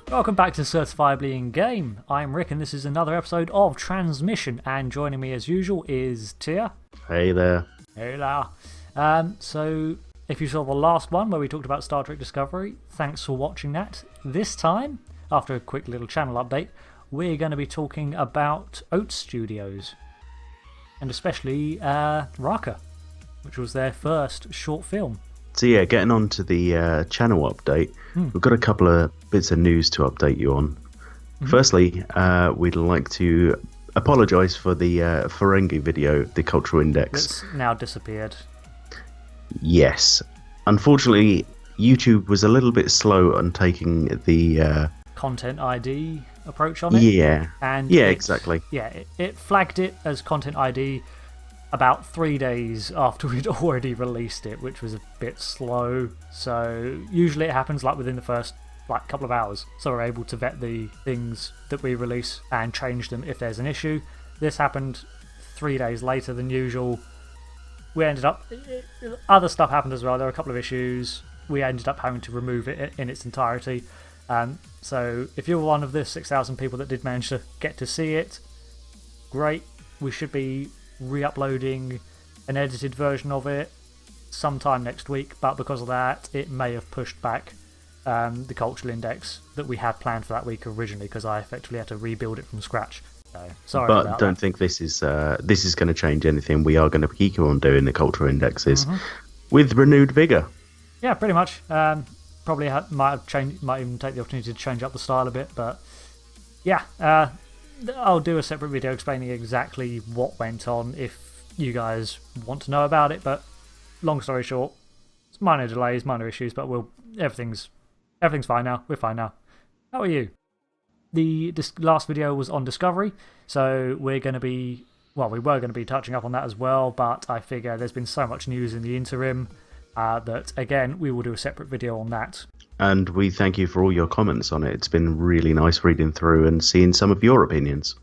Welcome back to Certifiably Ingame. I'm Rick and this is another episode of Transmission, and joining me as usual is Tyr. Hey there. Hey there. So if you saw the last one where we talked about Star Trek Discovery, thanks for watching that. This time, after a quick little channel update, we're going to be talking about Oats Studios, and especially Rakka, which was their first short film. So yeah, getting on to the channel update, we've got a couple of bits of news to update you on. Firstly, we'd like to apologise for the Ferengi video, the Cultural Index. It's now disappeared. Yes. Unfortunately, YouTube was a little bit slow on taking the... Content ID approach on it. Yeah. And yeah, exactly. Yeah, it flagged it as Content ID about 3 days after we'd already released it, which was a bit slow. So usually it happens like within the first couple of hours, so we're able to vet the things that we release and change them if there's an issue. This happened 3 days later than usual. We ended up... Other stuff happened as well. There were a couple of issues. We ended up having to remove it in its entirety. So if you're one of the 6,000 people that did manage to get to see it, great. We should be re-uploading an edited version of it sometime next week, but because of that it may have pushed back the cultural index that we had planned for that week originally, because I effectively had to rebuild it from scratch. So sorry about that. But don't think this is going to change anything. We are going to keep on doing the cultural indexes with renewed vigour. Yeah, pretty much. Probably might even take the opportunity to change up the style a bit, but yeah, I'll do a separate video explaining exactly what went on if you guys want to know about it. But long story short, it's minor delays, minor issues, but everything's fine now. We're fine now. How are you? The last video was on Discovery, so we were going to be touching up on that as well, but I figure there's been so much news in the interim that, again, we will do a separate video on that. And we thank you for all your comments on it. It's been really nice reading through and seeing some of your opinions.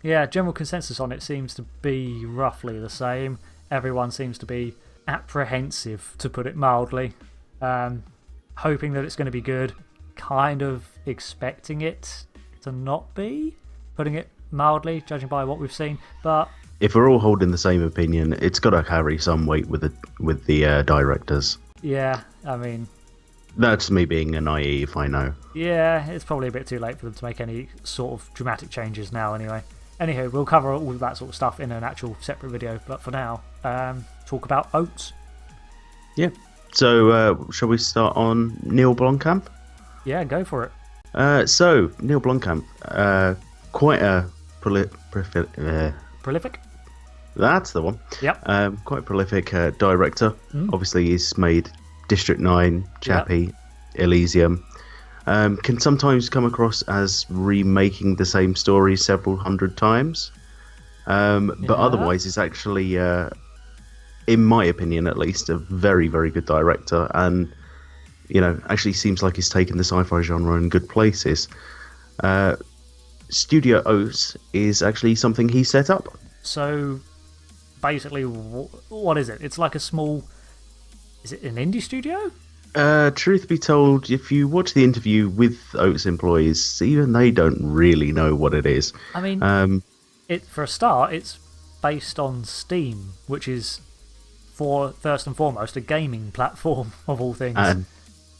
Yeah, general consensus on it seems to be roughly the same. Everyone seems to be apprehensive, to put it mildly. Hoping that it's going to be good. Kind of expecting it to not be, putting it mildly, judging by what we've seen. But if we're all holding the same opinion, it's got to carry some weight with the directors. Yeah, I mean... That's me being a naive, I know. Yeah, it's probably a bit too late for them to make any sort of dramatic changes now anyway. Anywho, we'll cover all that sort of stuff in an actual separate video, but for now, talk about Oats. Yeah. So, shall we start on Neil Blomkamp? Yeah, go for it. So, Neil Blomkamp, quite a Prolific? That's the one. Yep. Quite a prolific director. Obviously, he's made District 9, Chappie, Elysium. Can sometimes come across as remaking the same story several hundred times. But otherwise, he's actually, in my opinion at least, a very, very good director. And, actually seems like he's taken the sci-fi genre in good places. Studio Oats is actually something he set up. So, basically, what is it? It's like a small... Is it an indie studio? Truth be told, if you watch the interview with Oats employees, even they don't really know what it is. I mean, for a start, it's based on Steam, which is, first and foremost, a gaming platform of all things. And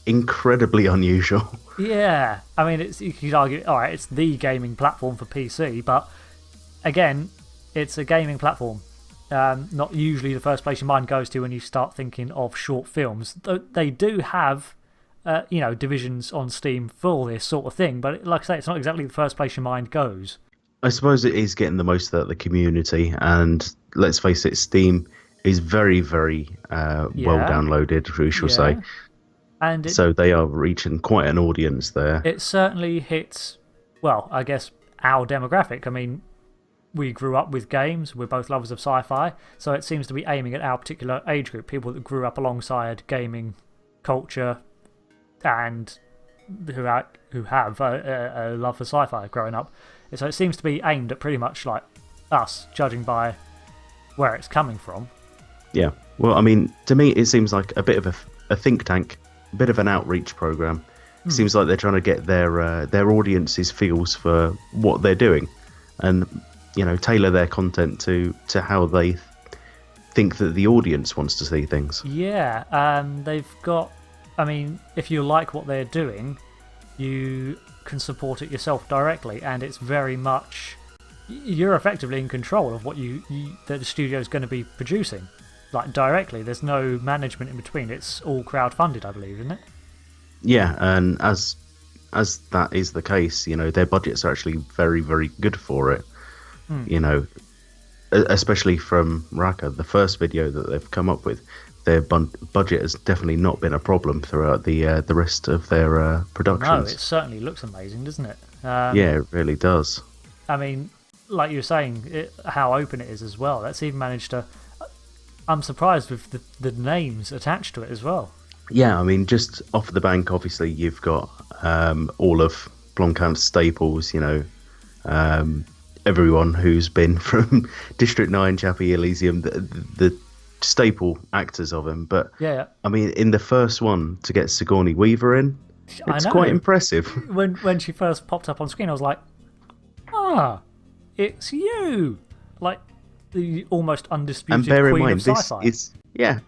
incredibly unusual. Yeah, I mean, you could argue, alright, it's the gaming platform for PC, but again, it's a gaming platform. Not usually the first place your mind goes to when you start thinking of short films. They do have, divisions on Steam for this sort of thing, but like I say, it's not exactly the first place your mind goes. I suppose it is getting the most out of the community, and let's face it, Steam is very, very well downloaded, we shall say. And so they are reaching quite an audience there. It certainly hits, well, I guess, our demographic. I mean, we grew up with games, we're both lovers of sci-fi, so it seems to be aiming at our particular age group, people that grew up alongside gaming culture and who have a love for sci-fi growing up. So it seems to be aimed at pretty much like us, judging by where it's coming from. Yeah, well, I mean, to me it seems like a bit of a think tank, a bit of an outreach program. Seems like they're trying to get their audience's feels for what they're doing, and tailor their content to how they think that the audience wants to see things. Yeah, they've got. I mean, if you like what they're doing, you can support it yourself directly, and it's very much you're effectively in control of what that the studio's going to be producing, like directly. There's no management in between. It's all crowdfunded, I believe, isn't it? Yeah, and as that is the case, their budgets are actually very, very good for it. Especially from Rakka, the first video that they've come up with, their budget has definitely not been a problem throughout the rest of their productions. No, it certainly looks amazing, doesn't it? Yeah, it really does. I mean, like you were saying, how open it is as well. That's even managed to. I'm surprised with the names attached to it as well. Yeah, I mean, just off the bank, obviously, you've got all of Blomkamp's staples, everyone who's been from District 9, Chappie, Elysium, the staple actors of him. But, yeah. I mean, in the first one, to get Sigourney Weaver in, it's quite impressive. When she first popped up on screen, I was like, it's you! Like, the almost undisputed queen of sci-fi.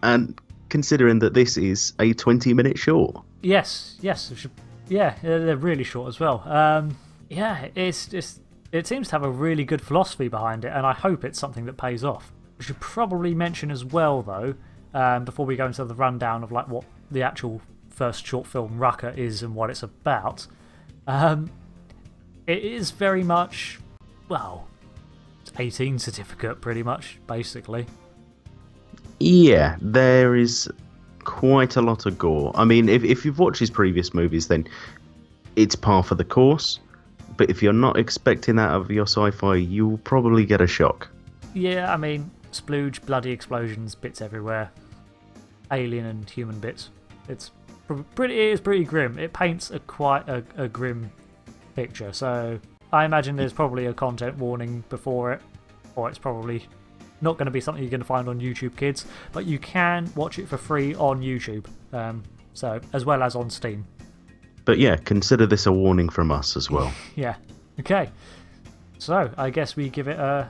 And considering that this is a 20-minute short. Yes, they're really short as well. It seems to have a really good philosophy behind it, and I hope it's something that pays off. We should probably mention as well, though, before we go into the rundown of like what the actual first short film Rakka is and what it's about. It is very much, well, 18 certificate, pretty much, basically. Yeah, there is quite a lot of gore. I mean, if you've watched his previous movies, then it's par for the course. But if you're not expecting that of your sci-fi, you'll probably get a shock. Yeah, I mean, splooge, bloody explosions, bits everywhere. Alien and human bits. It is pretty grim. It paints quite a grim picture. So I imagine there's probably a content warning before it, or it's probably not going to be something you're going to find on YouTube Kids, but you can watch it for free on YouTube, so as well as on Steam. But yeah, consider this a warning from us as well. Yeah. Okay. So I guess we give it a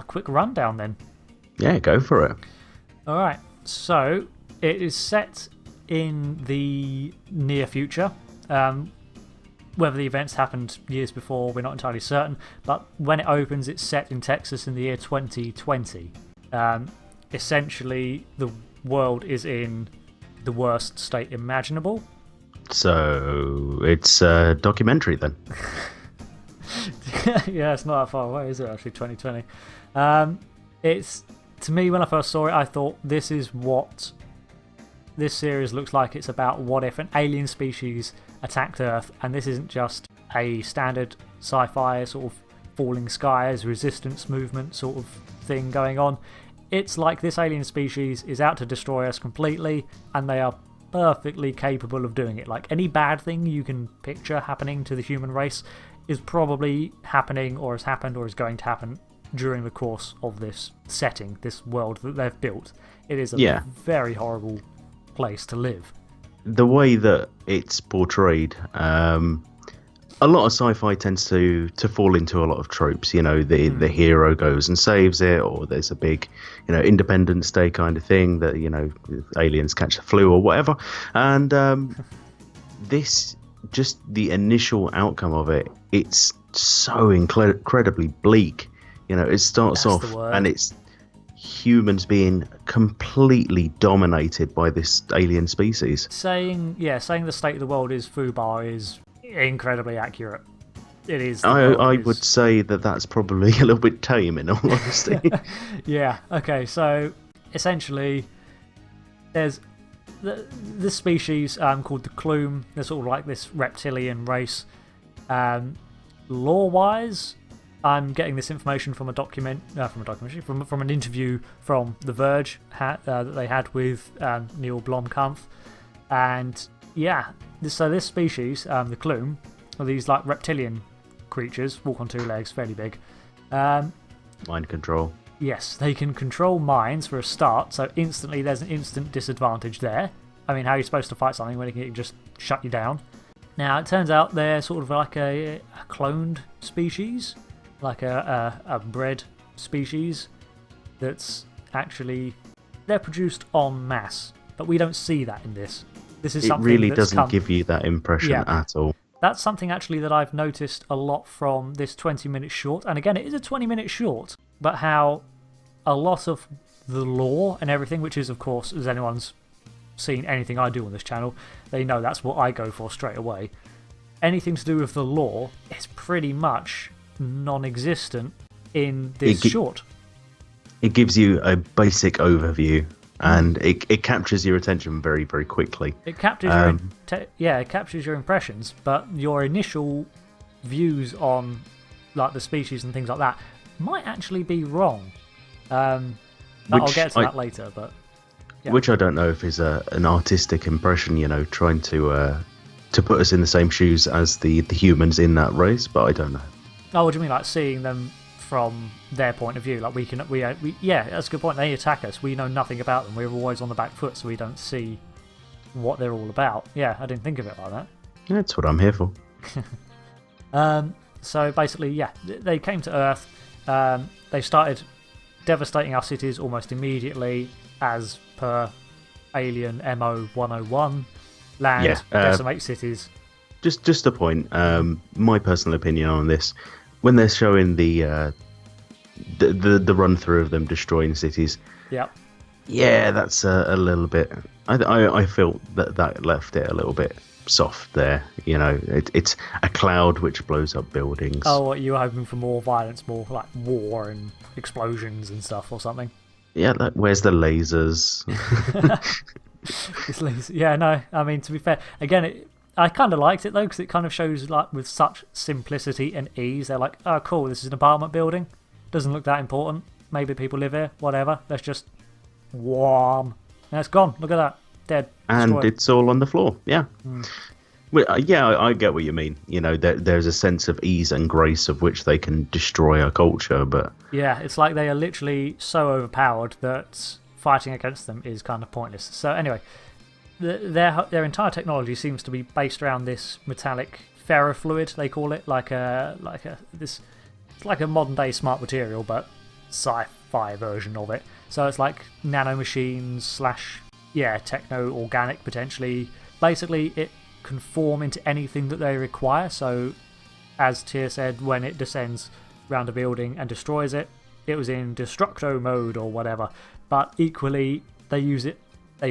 quick rundown then. Yeah, go for it. All right. So it is set in the near future. Whether the events happened years before, we're not entirely certain, but when it opens, it's set in Texas in the year 2020. Essentially, the world is in the worst state imaginable. So, it's a documentary then? Yeah, it's not that far away, is it, actually, 2020? To me, when I first saw it, I thought this is what this series looks like. It's about what if an alien species attacked Earth, and this isn't just a standard sci-fi sort of falling skies, resistance movement sort of thing going on. It's like this alien species is out to destroy us completely, and they are perfectly capable of doing it. Like any bad thing you can picture happening to the human race is probably happening, or has happened, or is going to happen during the course of this setting, this world that they've built. It is a very horrible place to live. The way that it's portrayed, a lot of sci-fi tends to fall into a lot of tropes. The hero goes and saves it, or there's a big, Independence Day kind of thing that aliens catch the flu or whatever. And this, just the initial outcome of it, it's so incredibly bleak. It starts off and it's humans being completely dominated by this alien species. Saying the state of the world is foobar is incredibly accurate. It is. I would say that that's probably a little bit tame, in all honesty. Yeah. Okay. So essentially, there's this species called the Clume. They're sort of like this reptilian race. Lore-wise, I'm getting this information from from an interview from The Verge that they had with Neil Blomkamp, and so this species, the Clume, are these like reptilian creatures, walk on two legs, fairly big. Mind control. Yes, they can control minds for a start, so instantly there's an instant disadvantage there. I mean, how are you supposed to fight something when it can just shut you down? Now, it turns out they're sort of like a cloned species, like a bred species that's actually... They're produced en masse, but we don't see that in this. This is something it really doesn't give you that impression at all. That's something actually that I've noticed a lot from this 20-minute short. And again, it is a 20-minute short, but how a lot of the lore and everything, which is, of course, as anyone's seen anything I do on this channel, they know that's what I go for straight away. Anything to do with the lore is pretty much non-existent in this short. It gives you a basic overview, and it captures your attention very, very quickly. It captures it captures your impressions, but your initial views on like the species and things like that might actually be wrong. I'll get to that later, but yeah. Which I don't know if is an artistic impression, trying to put us in the same shoes as the humans in that race, but I don't know. Oh, what do you mean, like seeing them from their point of view? Like yeah, that's a good point. They attack us. We know nothing about them. We're always on the back foot, so we don't see what they're all about. Yeah, I didn't think of it like that. That's what I'm here for. So basically, yeah, they came to Earth. They started devastating our cities almost immediately, as per Alien MO 101. Land, decimate cities. Just a point. My personal opinion on this: when they're showing the run through of them destroying cities, yeah, that's a little bit. I felt that left it a little bit soft there. It's a cloud which blows up buildings. Oh, what, you were hoping for more violence, more like war and explosions and stuff, or something? Yeah, where's the lasers? Yeah, no, I mean, to be fair, again, I kind of liked it though, because it kind of shows like with such simplicity and ease. They're like, oh cool, this is an apartment building, doesn't look that important, maybe people live here, whatever, let's just warm, and it's gone, look at that, dead, and destroyed. It's all on the floor. Well, yeah, I get what you mean. There's a sense of ease and grace of which they can destroy a culture, but yeah, it's like they are literally so overpowered that fighting against them is kind of pointless. So anyway, their entire technology seems to be based around this metallic ferrofluid, they call it, it's like a modern day smart material, but sci-fi version of it. So it's like nanomachines / techno organic potentially. Basically, it can form into anything that they require. So as Tyr said, when it descends around a building and destroys it, it was in destructo mode or whatever. But equally, they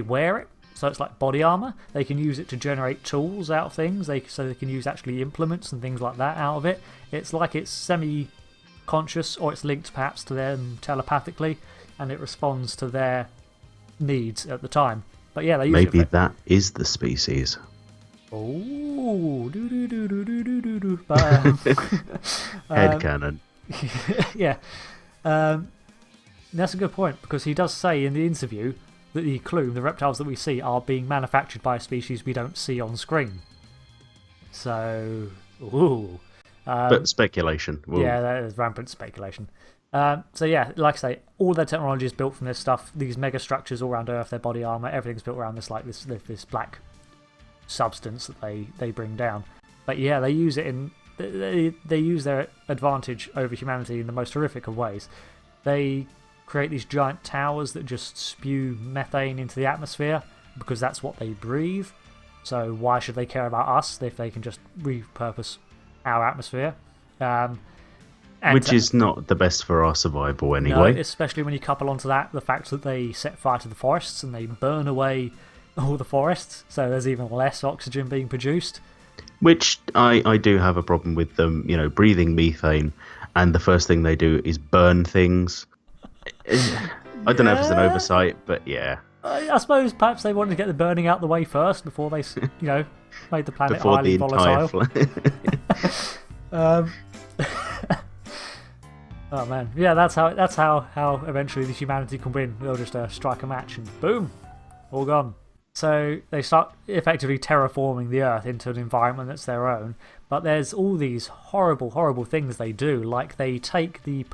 wear it, so it's like body armor. They can use it to generate tools out of things, so they can use actually implements and things like that out of it. It's like it's semi-conscious, or it's linked perhaps to them telepathically, and it responds to their needs at the time. But yeah, they use maybe that is the species. Oh, do. Headcanon. Yeah. That's a good point, because he does say in the interview that the Clume, the reptiles that we see, are being manufactured by a species we don't see on screen. So, ooh. But speculation. Yeah, that is rampant speculation. So yeah, like I say, all their technology is built from this stuff. These mega structures all around Earth, their body armor, everything's built around this this black substance that they bring down. But yeah, they use it they use their advantage over humanity in the most horrific of ways. They create these giant towers that just spew methane into the atmosphere, because that's what they breathe. So why should they care about us if they can just repurpose our atmosphere? Which is not the best for our survival anyway. No, especially when you couple onto that the fact that they set fire to the forests and they burn away all the forests, so there's even less oxygen being produced. Which I do have a problem with them, breathing methane, and the first thing they do is burn things. I don't know if it's an oversight, but yeah. I suppose perhaps they wanted to get the burning out the way first before they, made the planet highly volatile. Oh man, yeah, that's how eventually the humanity can win. They'll just strike a match and boom, all gone. So they start effectively terraforming the Earth into an environment that's their own. But there's all these horrible, horrible things they do. Like they take the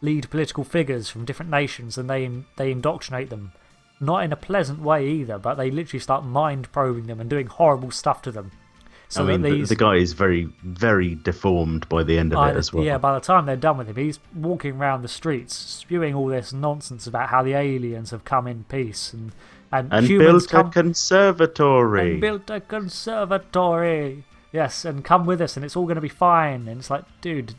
lead political figures from different nations and they indoctrinate them. Not in a pleasant way either, but they literally start mind probing them and doing horrible stuff to them. So I mean, the guy is very, very deformed by the end of it as well. Yeah, by the time they're done with him, he's walking around the streets spewing all this nonsense about how the aliens have come in peace and humans built a conservatory. And built a conservatory. Yes, and come with us and it's all going to be fine. And it's like, dude,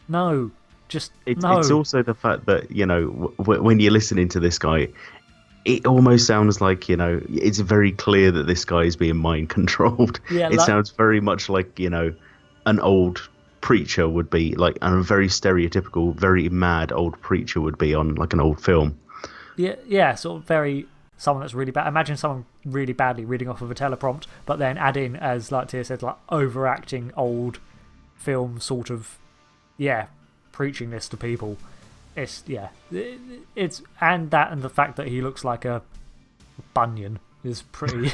no. No. It's also the fact that, when you're listening to this guy, it almost sounds like, it's very clear that this guy is being mind controlled. Yeah, it sounds very much like, an old preacher would be, like, and a very stereotypical, very mad old preacher would be on, like, an old film. Yeah, sort of someone that's really bad. Imagine someone really badly reading off of a teleprompt, but then add in, as like Tyr said, like overacting old film sort of, preaching this to people. It's and the fact that he looks like a Bunyan is pretty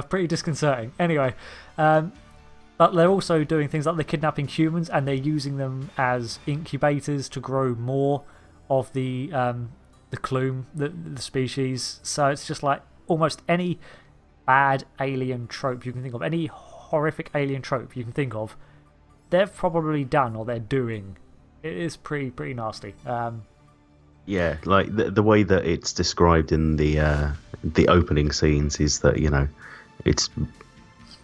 pretty disconcerting. Anyway, but they're also doing things like they're kidnapping humans and they're using them as incubators to grow more of the Clume, the species. So it's just like almost any bad alien trope you can think of, any horrific alien trope you can think of, they've probably done or they're doing. It is pretty nasty. Yeah, like the way that it's described in the opening scenes is that it's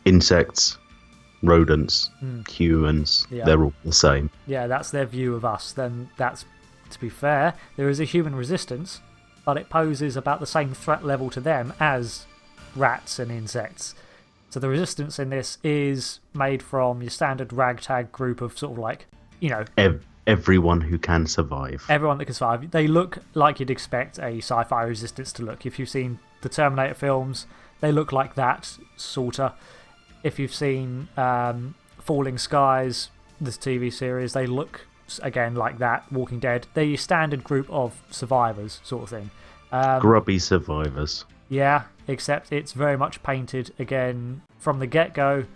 insects, rodents, humans. Yeah. They're all the same. Yeah, that's their view of us. Then that's, to be fair, there is a human resistance, but it poses about the same threat level to them as rats and insects. So the resistance in this is made from your standard ragtag group of sort of like, everyone who can survive. Everyone that can survive. They look like you'd expect a sci-fi resistance to look. If you've seen the Terminator films, they look like that, sorta. If you've seen Falling Skies, this TV series, they look, again, like that. Walking Dead. They're your standard group of survivors, sort of thing. Grubby survivors. Yeah, except it's very much painted, again, from the get-go.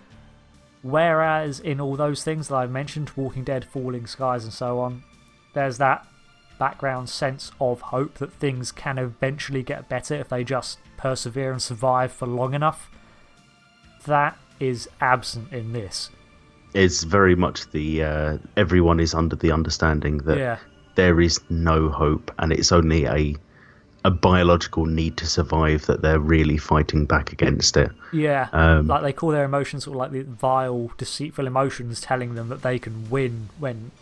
Whereas in all those things that I've mentioned, Walking Dead, Falling Skies and so on, there's that background sense of hope that things can eventually get better if they just persevere and survive for long enough. That is absent in this. It's very much the everyone is under the understanding that there is no hope and it's only a biological need to survive that they're really fighting back against it. Yeah, like they call their emotions sort of like the vile, deceitful emotions telling them that they can win when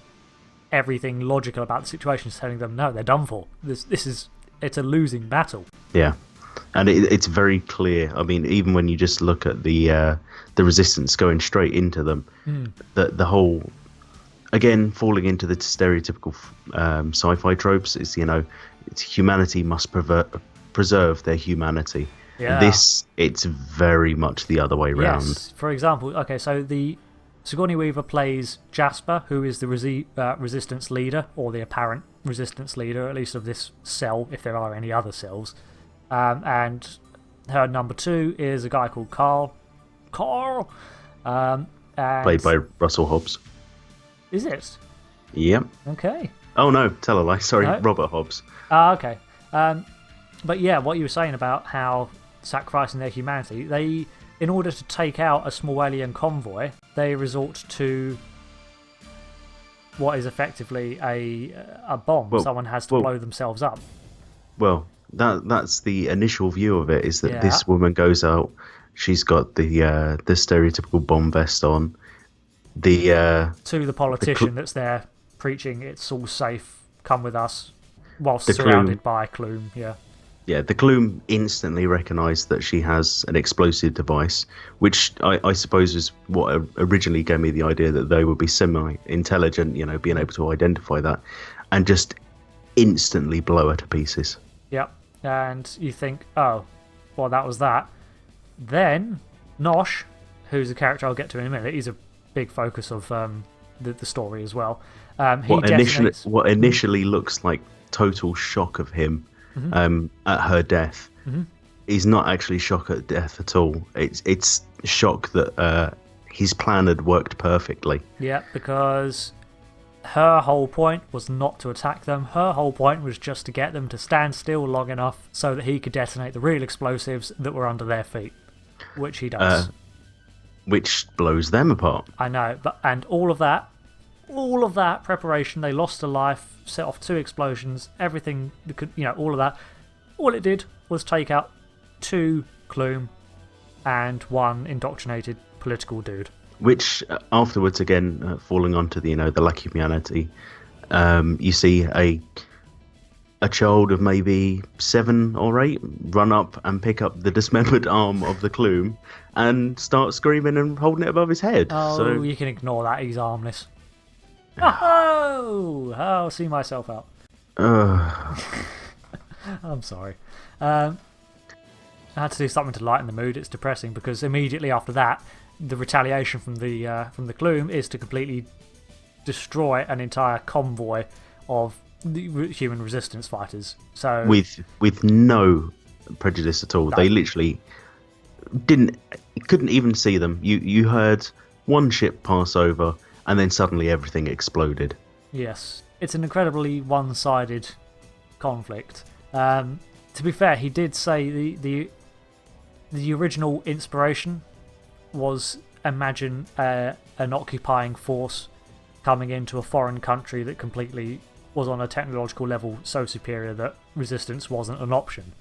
everything logical about the situation is telling them no, they're done for. It's a losing battle. Yeah, and it's very clear. I mean, even when you just look at the resistance going straight into them, the whole, again, falling into the stereotypical sci-fi tropes is, it's humanity must preserve their humanity. Yeah. It's very much the other way round. Yes. For example, okay, so the Sigourney Weaver plays Jasper, who is the resistance leader, or the apparent resistance leader, at least of this cell, if there are any other cells. And her number 2 is a guy called Carl. And played by Russell Hobbs. Is it? Yep. Okay. Oh no, tell a lie. Sorry, no? Robert Hobbs. Okay. But yeah, what you were saying about how sacrificing their humanity, in order to take out a small alien convoy, they resort to what is effectively a bomb. Someone has to blow themselves up. Well, that's the initial view of it, is that this woman goes out, she's got the stereotypical bomb vest on. To the politician that's there preaching it's all safe, come with us, whilst surrounded by Clume. Yeah, the Clume instantly recognise that she has an explosive device, which I suppose is what originally gave me the idea that they would be semi-intelligent, being able to identify that, and just instantly blow her to pieces. Yep, and you think, oh, well, that was that. Then, Nosh, who's a character I'll get to in a minute, he's a big focus of the story as well. What initially looks like total shock of him at her death is not actually shock at death at all. It's shock that his plan had worked perfectly. Yeah, because her whole point was not to attack them. Her whole point was just to get them to stand still long enough so that he could detonate the real explosives that were under their feet. which he does. Which blows them apart. I know, and all of that preparation, they lost a life, set off 2 explosions, everything, all of that. All it did was take out 2 Clume and 1 indoctrinated political dude. Which afterwards, again, falling onto the lack of humanity, you see a child of maybe 7 or 8 run up and pick up the dismembered arm of the Clume and start screaming and holding it above his head. Oh, so you can ignore that. He's harmless. Oh, I'll see myself out. I'm sorry. I had to do something to lighten the mood. It's depressing because immediately after that, the retaliation from the Clume is to completely destroy an entire convoy of the human resistance fighters. So with no prejudice at all. No. They literally couldn't even see them. You heard one ship pass over, and then suddenly everything exploded. Yes, it's an incredibly one-sided conflict. To be fair, he did say the original inspiration was imagine an occupying force coming into a foreign country that completely was on a technological level so superior that resistance wasn't an option.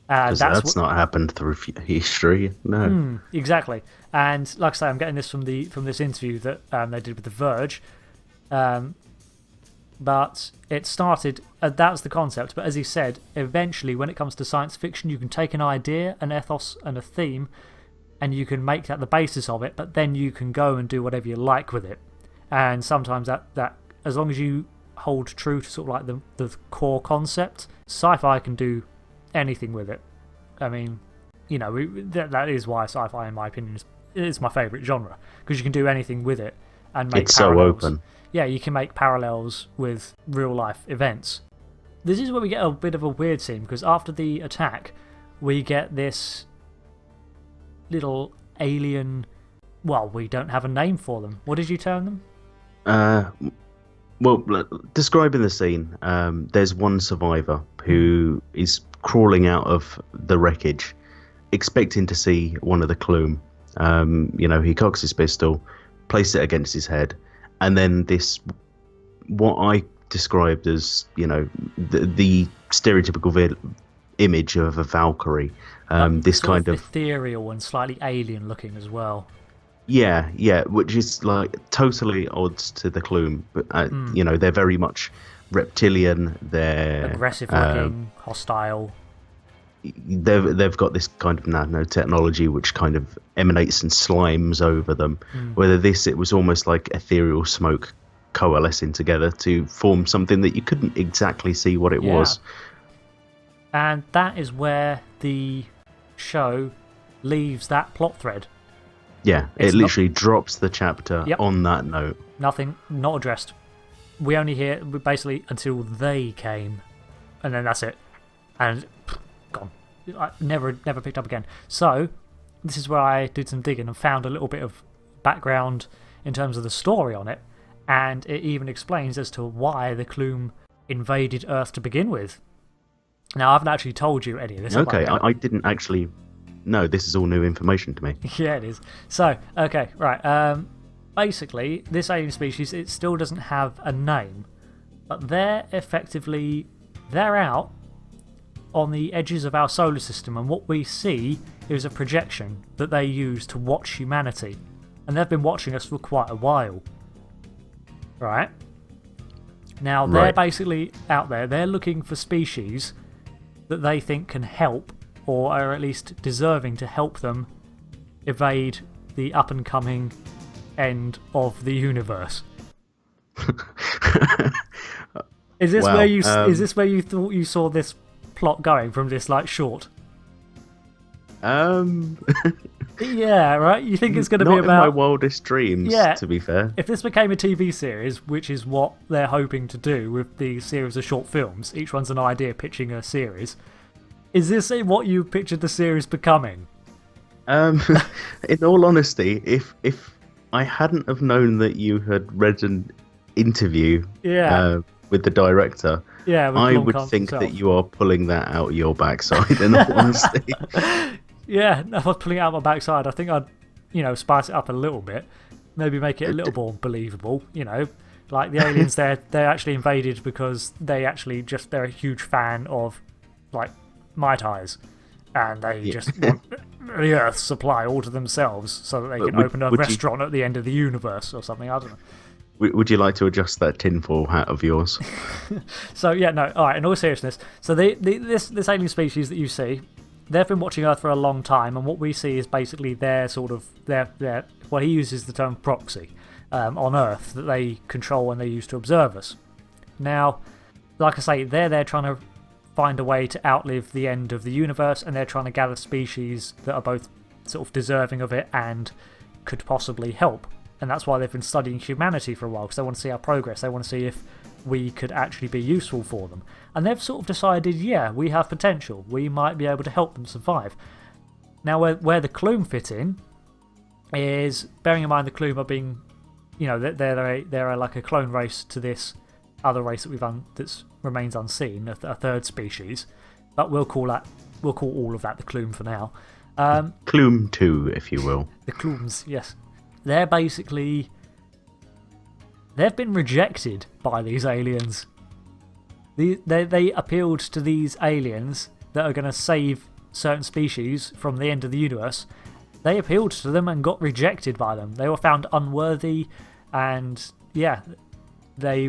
That's not happened through history, no. Exactly. And like I say, I'm getting this from this interview that they did with The Verge. But it started, that's the concept, but as he said, eventually when it comes to science fiction, you can take an idea, an ethos and a theme, and you can make that the basis of it, but then you can go and do whatever you like with it. And sometimes that as long as you hold true to sort of like the core concept, sci-fi can do anything with it. I mean, that is why sci-fi, in my opinion, is my favourite genre, because you can do anything with it and make it's parallels. So open. Yeah, you can make parallels with real life events. This is where we get a bit of a weird scene, because after the attack, we get this little alien. Well, we don't have a name for them. What did you term them? Well, describing the scene, there's one survivor who is crawling out of the wreckage, expecting to see one of the Clume. He cocks his pistol, places it against his head, and then this, what I described as, the stereotypical image of a Valkyrie. This kind of ethereal and slightly alien looking as well. Yeah, which is like totally odds to the Clume, but they're very much reptilian. They're aggressive looking, hostile. They've got this kind of nanotechnology which kind of emanates and slimes over them. Whether it was almost like ethereal smoke coalescing together to form something that you couldn't exactly see what it was. And that is where the show leaves that plot thread. Yeah, it literally drops the chapter on that note. Nothing, not addressed. We only hear basically until they came, and then that's it. And gone. I never picked up again. So, this is where I did some digging and found a little bit of background in terms of the story on it, and it even explains as to why the Clume invaded Earth to begin with. Now, I haven't actually told you any of this. Okay, I didn't actually... No, this is all new information to me. Yeah, it is. So, okay, right. Basically, this alien species, it still doesn't have a name, but they're out on the edges of our solar system, and what we see is a projection that they use to watch humanity. And they've been watching us for quite a while. Right? Now, they're basically out there. They're looking for species that they think can help, or are at least deserving to help them evade the up-and-coming end of the universe. Is this where you thought you saw this plot going from this short? Yeah, right. You think it's going to be about? Not in my wildest dreams. Yeah, to be fair. If this became a TV series, which is what they're hoping to do with the series of short films, each one's an idea pitching a series. Is this what you pictured the series becoming? In all honesty, if I hadn't have known that you had read an interview with the director, I would think that you are pulling that out your backside, in all honesty. Yeah, if I was pulling it out my backside, I think I'd, spice it up a little bit. Maybe make it a little more believable, Like the aliens, they're actually invaded because they're a huge fan of, like, Mai Tais. And they just want the Earth's supply all to themselves so that they can open a restaurant at the end of the universe or something. I don't know. Would you like to adjust that tinfoil hat of yours? So, yeah, no. All right, in all seriousness. So this alien species that you see, they've been watching Earth for a long time, and what we see is basically their well, he uses the term proxy on Earth that they control and they use to observe us. Now, like I say, they're there trying to find a way to outlive the end of the universe, and they're trying to gather species that are both sort of deserving of it and could possibly help. And that's why they've been studying humanity for a while, because they want to see our progress. They want to see if we could actually be useful for them. And they've sort of decided, yeah, we have potential. We might be able to help them survive. Now, where the Clume fit in is, bearing in mind the Clume are being, they're like a clone race to this other race that remains unseen, a third species. But we'll call all of that the Clume for now. Clume 2, if you will. The Clumes, yes. They've been rejected by these aliens. They appealed to these aliens that are going to save certain species from the end of the universe. They appealed to them and got rejected by them. They were found unworthy, and yeah, To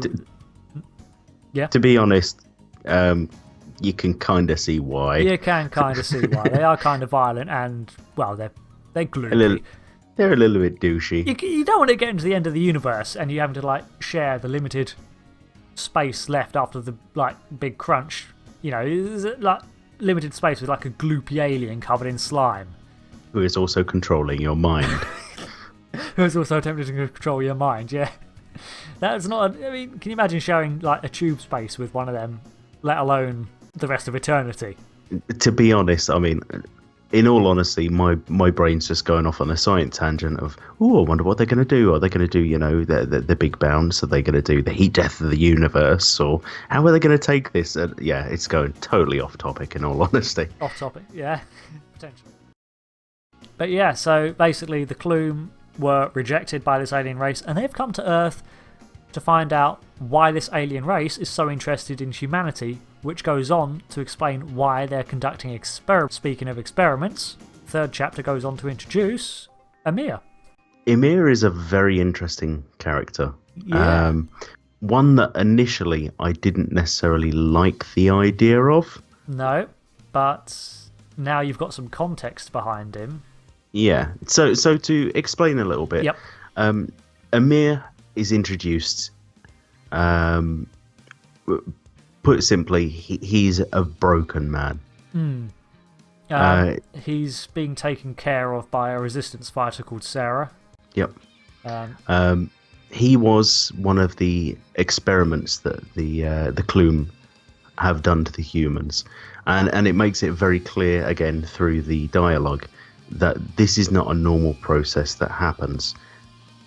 be honest, you can kind of see why. You can kind of see why. They are kind of violent, and well, they're gloomy. They're a little bit douchey. You don't want to get into the end of the universe and you having to like share the limited space left after the big crunch. There's like limited space with like a gloopy alien covered in slime. Who is also controlling your mind. Who is also attempting to control your mind, yeah. That's not... I mean, can you imagine sharing like a tube space with one of them, let alone the rest of eternity? To be honest, I mean... In all honesty, my brain's just going off on a science tangent of, I wonder what they're going to do. Are they going to do, the big bounce? Are they going to do the heat death of the universe? Or how are they going to take this? Yeah, it's going totally off topic, in all honesty. Off topic, yeah. Potentially. But yeah, so basically the Clume were rejected by this alien race, and they've come to Earth to find out why this alien race is so interested in humanity, which goes on to explain why they're conducting experiments. Speaking of experiments, third chapter goes on to introduce Ymir. Ymir is a very interesting character. Yeah. One that initially I didn't necessarily like the idea of. No, but now you've got some context behind him. Yeah, so to explain a little bit, yep. Ymir is introduced... Put simply, he's a broken man. He's being taken care of by a resistance fighter called Sarah. Yep. He was one of the experiments that the Clume have done to the humans, and it makes it very clear again through the dialogue that this is not a normal process that happens.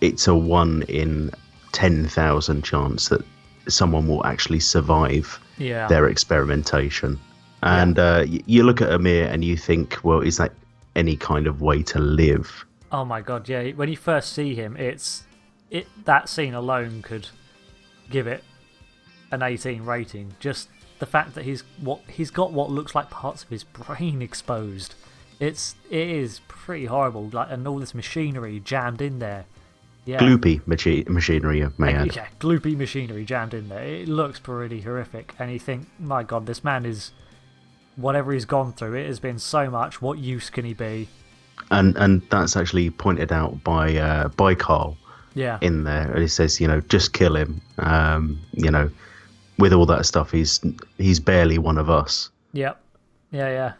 It's a 1 in 10,000 chance that someone will actually survive their experimentation. And you look at Ymir and you think, well, is that any kind of way to live? Oh my god, yeah. When you first see him, that scene alone could give it an 18 rating. Just the fact that he's got what looks like parts of his brain exposed. It is pretty horrible, and all this machinery jammed in there. Yeah. Gloopy machinery, may I add. Yeah, gloopy machinery jammed in there. It looks pretty horrific, and you think, my god, this man is... Whatever he's gone through, it has been so much. What use can he be? And that's actually pointed out by Carl. Yeah. In there, and he says, just kill him. With all that stuff, he's barely one of us. Yep. Yeah.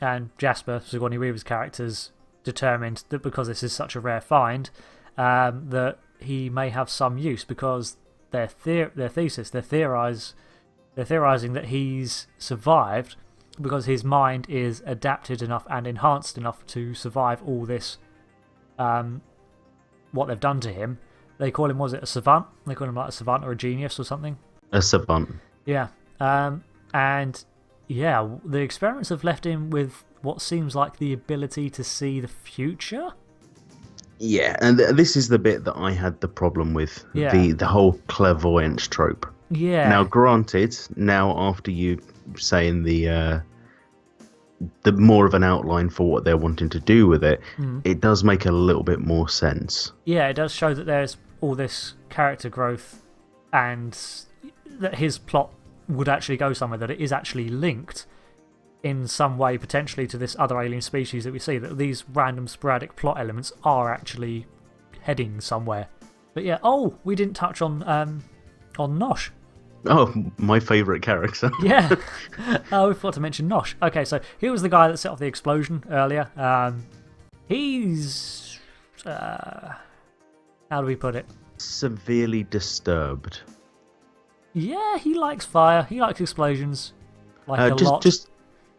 And Jasper, Sigourney Weaver's character's determined that because this is such a rare find, that he may have some use, because they're theorizing that he's survived because his mind is adapted enough and enhanced enough to survive all this, what they've done to him. They call him, was it a savant? They call him like a savant or a genius or something? A savant. Yeah. And yeah, the experiments have left him with what seems like the ability to see the future. Yeah, and this is the bit that I had the problem with, the whole clairvoyance trope. Yeah. Now, granted, after you saying the more of an outline for what they're wanting to do with it, it does make a little bit more sense. Yeah, it does show that there's all this character growth and that his plot would actually go somewhere, that it is actually linked in some way potentially to this other alien species that we see, that these random sporadic plot elements are actually heading somewhere. But yeah, we didn't touch on Nosh. Oh, my favourite character. Yeah. We forgot to mention Nosh. Okay, so he was the guy that set off the explosion earlier. He's... how do we put it? Severely disturbed. Yeah, he likes fire. He likes explosions. Like a lot.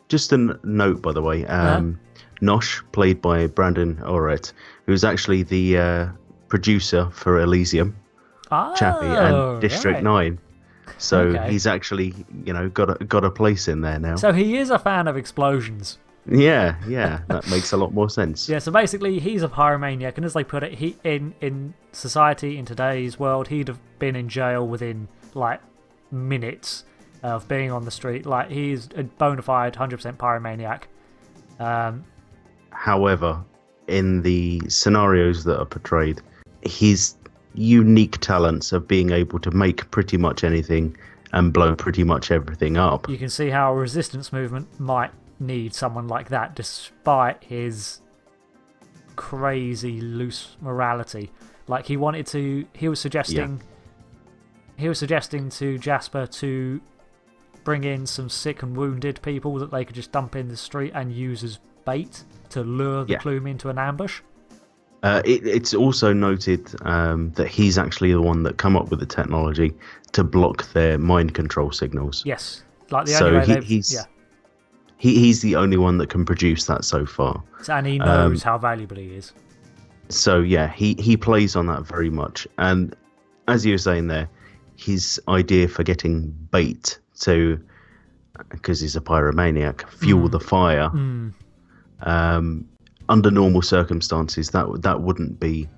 Just a note, by the way. Nosh, played by Brandon Oret, who's actually the producer for Elysium, Chappie, and District 9. So he's actually, got a place in there now. So he is a fan of explosions. Yeah, that makes a lot more sense. Yeah, so basically he's a pyromaniac, and as they put it, he in society, in today's world, he'd have been in jail within, like, minutes of being on the street. Like, he's a bona fide 100% pyromaniac. However, in the scenarios that are portrayed, his unique talents of being able to make pretty much anything and blow pretty much everything up. You can see how a resistance movement might need someone like that, despite his crazy loose morality. Like, he was suggesting to Jasper to bring in some sick and wounded people that they could just dump in the street and use as bait to lure the Clume into an ambush. It's also noted that he's actually the one that come up with the technology to block their mind control signals. Yes, like the only way he's the only one that can produce that so far. And he knows how valuable he is. So yeah, he plays on that very much. And as you were saying there, his idea for getting bait to, because he's a pyromaniac, fuel the fire. Under normal circumstances, that wouldn't be,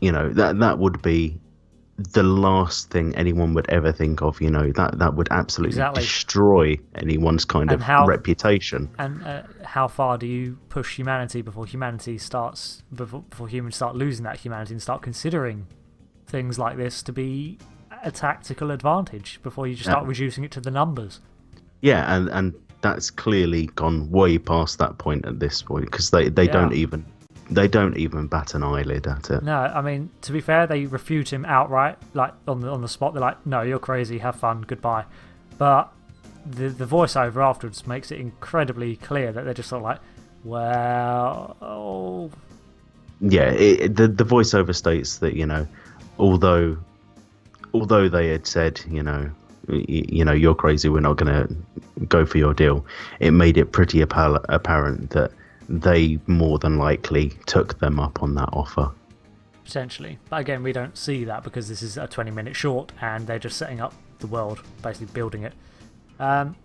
that would be the last thing anyone would ever think of. That would absolutely destroy anyone's kind of reputation. And how far do you push humanity before humans start losing that humanity and start considering things like this to be a tactical advantage before you just start reducing it to the numbers? Yeah, and that's clearly gone way past that point at this point, because they don't even bat an eyelid at it. No, I mean, to be fair, they refute him outright, like on the spot. They're like, "No, you're crazy. Have fun. Goodbye." But the voiceover afterwards makes it incredibly clear that they're just sort of like, "Well, yeah." The voiceover states that although they had said you're crazy, we're not going to go for your deal, it made it pretty apparent that they more than likely took them up on that offer. Potentially. But again, we don't see that because this is a 20-minute short and they're just setting up the world, basically building it. I'm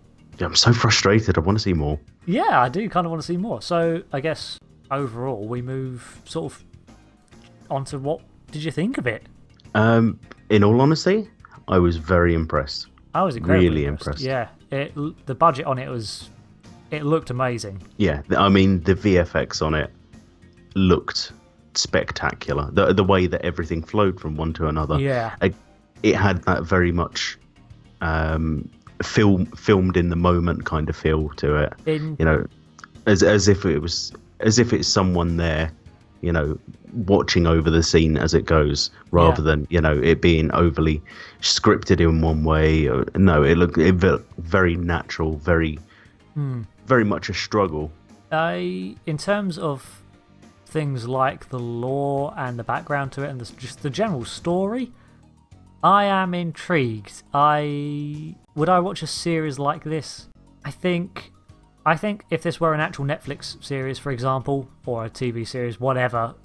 so frustrated. I want to see more. Yeah, I do kind of want to see more. So I guess overall we move sort of onto what did you think of it? In all honesty, I was very impressed. I was incredibly really impressed. Yeah, the budget on it looked amazing. Yeah, I mean the VFX on it looked spectacular. The way that everything flowed from one to another. Yeah, it had that very much filmed in the moment kind of feel to it. As if it's someone there, watching over the scene as it goes, rather than it being overly scripted in one way. No, it looked very natural, very much a struggle. In terms of things like the lore and the background to it and just the general story, I am intrigued. Would I watch a series like this? I think if this were an actual Netflix series, for example, or a TV series, whatever,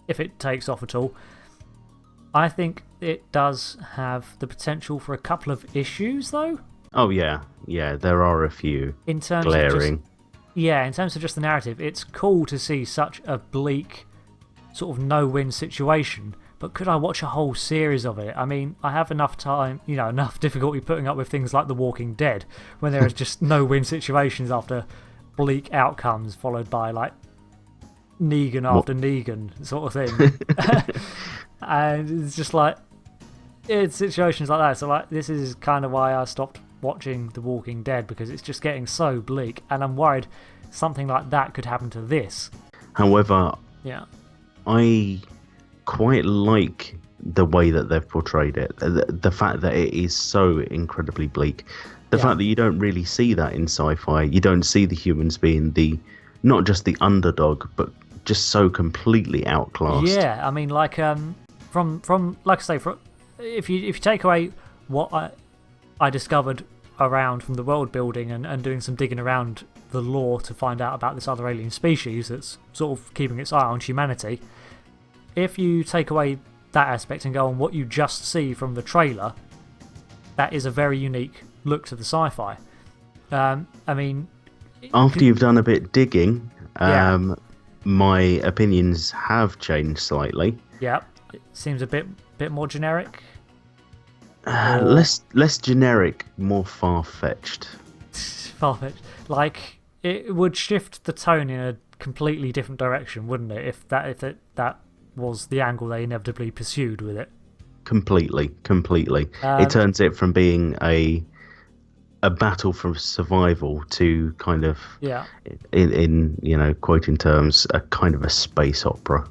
if it takes off at all, I think it does have the potential for a couple of issues, though. Oh, yeah. Yeah, there are a few in terms glaring. Of yeah, in terms of just the narrative, it's cool to see such a bleak sort of no-win situation. But could I watch a whole series of it? I mean, I have enough time, enough difficulty putting up with things like The Walking Dead, when there is just no-win situations after bleak outcomes, followed by like Negan after Negan sort of thing. And it's just like, it's situations like that. So like, this is kind of why I stopped watching The Walking Dead, because it's just getting so bleak, and I'm worried something like that could happen to this. However, yeah, I quite like the way that they've portrayed it. The fact that it is so incredibly bleak. The fact that you don't really see that in sci-fi. You don't see the humans being not just the underdog, but just so completely outclassed. Yeah, I mean, like from like I say, if you take away what I discovered around from the world building and doing some digging around the lore to find out about this other alien species that's sort of keeping its eye on humanity, if you take away that aspect and go on what you just see from the trailer, that is a very unique look to the sci-fi. I mean, after you've done a bit digging, my opinions have changed slightly. Yeah, it seems a bit more generic. Less generic, more far-fetched. Far-fetched. Like, it would shift the tone in a completely different direction, wouldn't it? If that was the angle they inevitably pursued with it. Completely. It turns it from being a battle for survival to kind of, in quoting terms, a kind of a space opera.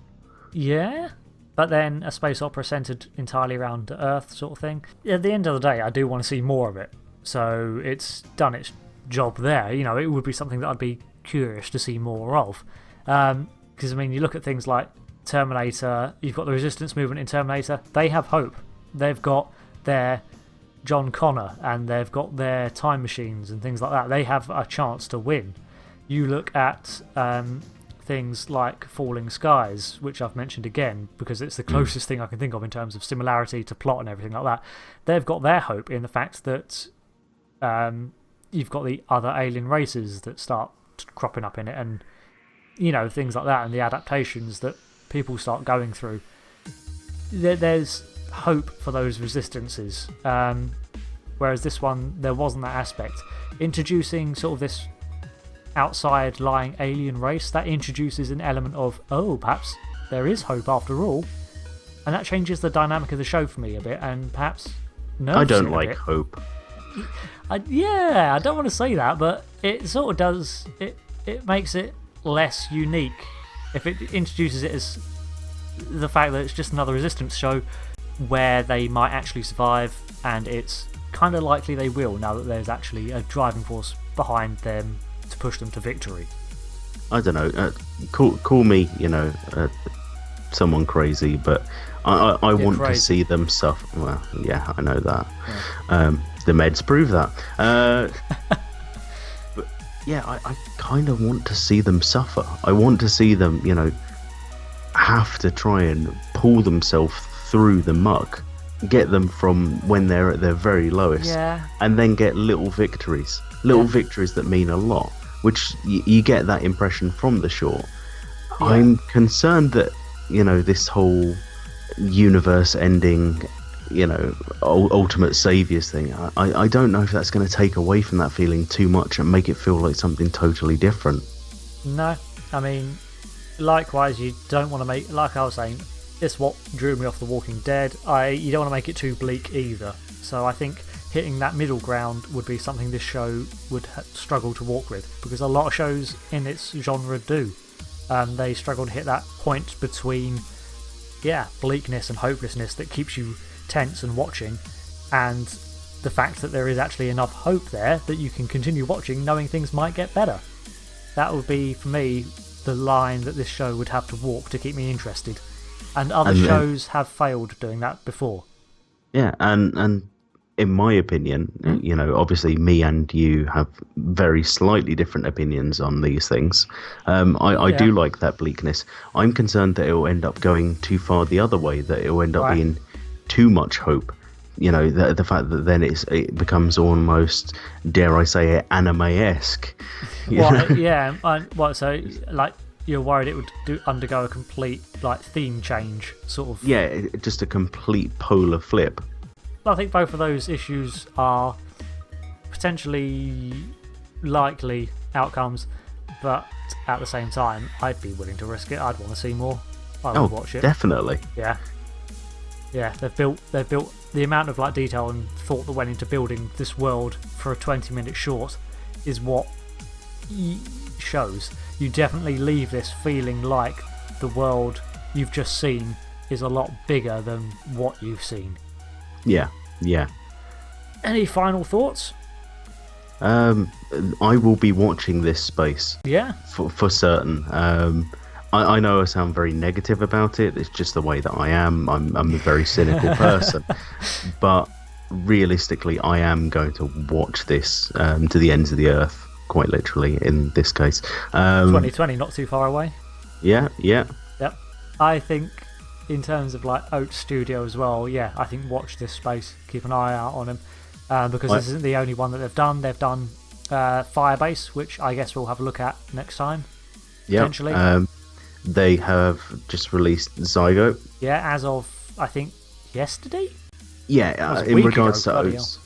Yeah, but then a space opera centered entirely around Earth sort of thing. At the end of the day, I do want to see more of it. So it's done its job there. It would be something that I'd be curious to see more of. Because, I mean, you look at things like Terminator, you've got the resistance movement in Terminator. They have hope. They've got their John Connor and they've got their time machines and things like that. They have a chance to win. You look at things like Falling Skies, which I've mentioned again because it's the closest thing I can think of in terms of similarity to plot and everything like that. They've got their hope in the fact that you've got the other alien races that start cropping up in it, and things like that, and the adaptations that people start going through. There's hope for those resistances, whereas this one, there wasn't that aspect. Introducing sort of this outside lying alien race, that introduces an element of, perhaps there is hope after all, and that changes the dynamic of the show for me a bit, and perhaps I don't like hope. I don't want to say that, but it sort of does. It makes it less unique if it introduces it as the fact that it's just another resistance show where they might actually survive, and it's kind of likely they will now that there's actually a driving force behind them to push them to victory. I don't know. Call me, someone crazy, but I want to see them suffer. Well, yeah, I know that. Yeah. The meds prove that. But yeah, I kind of want to see them suffer. I want to see them, have to try and pull themselves through the muck, get them from when they're at their very lowest, and then get little victories that mean a lot, which you get that impression from the short. I'm concerned that this whole universe ending, ultimate saviors thing, I don't know if that's going to take away from that feeling too much and make it feel like something totally different. No, I mean, likewise, you don't want to make, like I was saying, it's what drew me off The Walking Dead. You don't want to make it too bleak either. So I think hitting that middle ground would be something this show would struggle to walk with, because a lot of shows in its genre do. They struggle to hit that point between bleakness and hopelessness that keeps you tense and watching, and the fact that there is actually enough hope there that you can continue watching knowing things might get better. That would be, for me, the line that this show would have to walk to keep me interested. And other shows have failed doing that before. Yeah, and in my opinion, obviously me and you have very slightly different opinions on these things. I do like that bleakness. I'm concerned that it will end up going too far the other way, that it will end up being too much hope. the fact that then it becomes almost, dare I say it, anime-esque. Well, yeah. So like you're worried it would undergo a complete like theme change, sort of. Yeah, just a complete polar flip. I think both of those issues are potentially likely outcomes, but at the same time, I'd be willing to risk it. I'd want to see more. I would watch it. Definitely. Yeah. They've built the amount of like detail and thought that went into building this world for a 20-minute short is what shows. You definitely leave this feeling like the world you've just seen is a lot bigger than what you've seen. Yeah. Any final thoughts? I will be watching this space. Yeah. For certain. I know I sound very negative about it. It's just the way that I am. I'm a very cynical person. But realistically, I am going to watch this to the ends of the earth, quite literally, in this case. 2020, not too far away. Yeah. Yep. I think in terms of like Oats Studio as well, yeah, I think watch this space. Keep an eye out on them. Because this isn't the only one that they've done. They've done Firebase, which I guess we'll have a look at next time. Yeah. Potentially. They have just released Zygote. Yeah, as of, I think, yesterday? Yeah, in regards to Oats.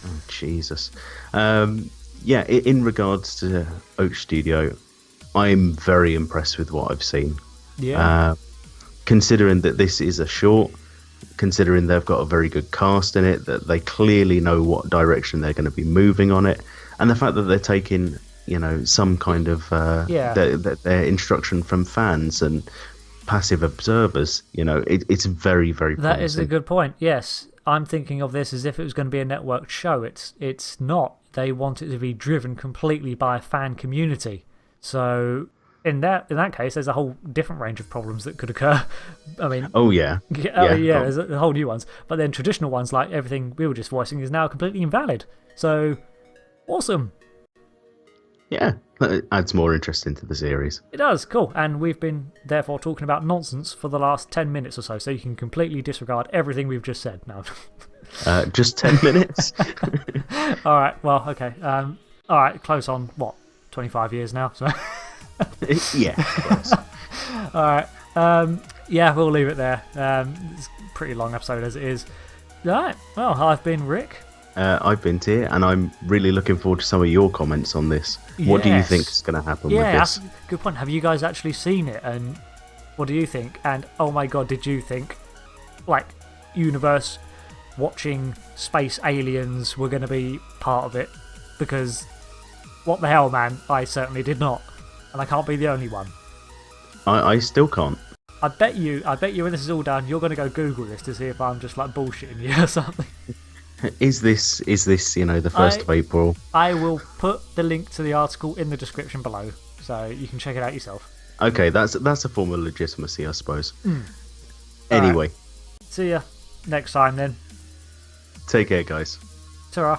Oh, Jesus. Yeah, in regards to Oats Studio, I'm very impressed with what I've seen. Yeah. Considering that this is a short, considering they've got a very good cast in it, that they clearly know what direction they're going to be moving on it, and the fact that they're taking some kind of their instruction from fans and passive observers. It's very, very promising. That is a good point. Yes, I'm thinking of this as if it was going to be a networked show. It's not. They want it to be driven completely by a fan community. So in that case, there's a whole different range of problems that could occur. I mean, there's a whole new ones. But then traditional ones, like everything we were just voicing, is now completely invalid. So awesome. Yeah, that adds more interest into the series. It does, cool. And we've been, therefore, talking about nonsense for the last 10 minutes or so you can completely disregard everything we've just said now. Just 10 minutes? Alright, well, okay. Alright, close on, 25 years now? So. Yeah. Yes. Alright, we'll leave it there. It's a pretty long episode as it is. Alright, well, I've been Rick. I've been Tyr, and I'm really looking forward to some of your comments on this. What do you think is going to happen with this? That's a good point. Have you guys actually seen it? And what do you think? And oh my god, did you think, like, universe watching space aliens were going to be part of it? Because what the hell, man? I certainly did not. And I can't be the only one. I still can't. I bet you when this is all done, you're going to go Google this to see if I'm just like bullshitting you or something. Is this the 1st of April? I will put the link to the article in the description below, so you can check it out yourself. Okay, that's a form of legitimacy, I suppose. Anyway. Right. See ya next time then. Take care, guys. Ta-ra.